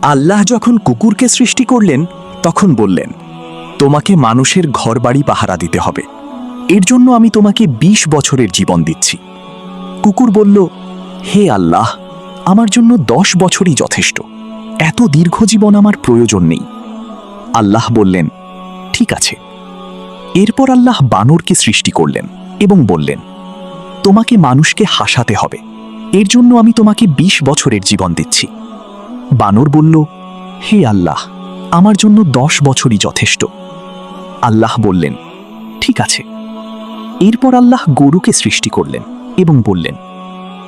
আল্লাহ যখন কুকুরকে সৃষ্টি করলেন তখন বললেন, তোমাকে মানুষের ঘরবাড়ি পাহারা দিতে হবে, এর জন্য আমি তোমাকে ২০ বছরের জীবন দিচ্ছি। কুকুর বলল, হে আল্লাহ, আমার জন্য ১০ বছরই যথেষ্ট, এত দীর্ঘ জীবন আমার প্রয়োজন নেই। আল্লাহ বললেন, ঠিক আছে। এরপর আল্লাহ বানরকে সৃষ্টি করলেন এবং বললেন, তোমাকে মানুষকে হাসাতে হবে, এর জন্য আমি তোমাকে ২০ বছরের জীবন দিচ্ছি। বানর বলল, হে আল্লাহ, আমার জন্য ১০ বছরই যথেষ্ট। আল্লাহ বললেন, ঠিক আছে। এরপর আল্লাহ গরুকে সৃষ্টি করলেন এবং বললেন,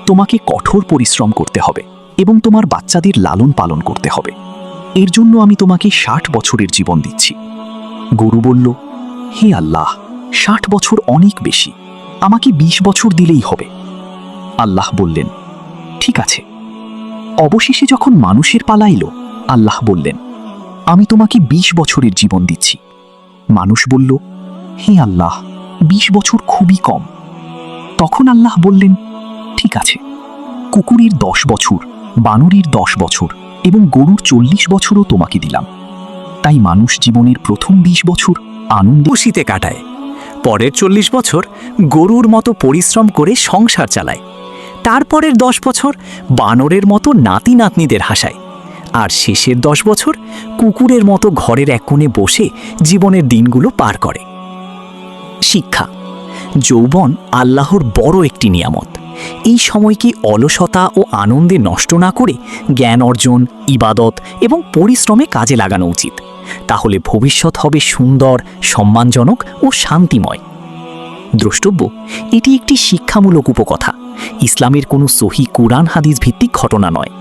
তোমাকে কঠোর পরিশ্রম করতে হবে এবং তোমার বাচ্চাদের লালন পালন করতে হবে, এর জন্য আমি তোমাকে ৬০ বছরের জীবন দিচ্ছি। গরু বলল, হে আল্লাহ, ৬০ বছর অনেক বেশি, আমাকে ২০ বছর দিলেই হবে। আল্লাহ বললেন, ঠিক আছে। অবশেষে যখন মানুষের পালা এলো, আল্লাহ বললেন, আমি তোমাকে ২০ বছরের জীবন দিচ্ছি। মানুষ বলল, হে আল্লাহ, ২০ বছর খুবই কম। তখন আল্লাহ বললেন, ঠিক আছে, কুকুরের ১০ বছর, বানরের ১০ বছর এবং গরুর ৪০ বছরও তোমাকে দিলাম। তাই মানুষ জীবনের প্রথম ২০ বছর আনন্দে খুশিতে কাটায়, পরের ৪০ বছর গরুর মতো পরিশ্রম করে সংসার চালায়, তারপরের ১০ বছর বানরের মতো নাতি নাতনিদের হাসায়, আর শেষের ১০ বছর কুকুরের মতো ঘরের এক কোণে বসে জীবনের দিনগুলো পার করে। শিক্ষা: যৌবন আল্লাহর বড় একটি নিয়ামত। এই সময়কে অলসতা ও আনন্দে নষ্ট না করে জ্ঞান অর্জন, ইবাদত এবং পরিশ্রমে কাজে লাগানো উচিত। তাহলে ভবিষ্যৎ হবে সুন্দর, সম্মানজনক ও শান্তিময়। দ্রষ্টব্য: এটি একটি শিক্ষামূলক উপকথা, ইসলামের কোনো সহি কুরআন হাদিস ভিত্তিক ঘটনা নয়।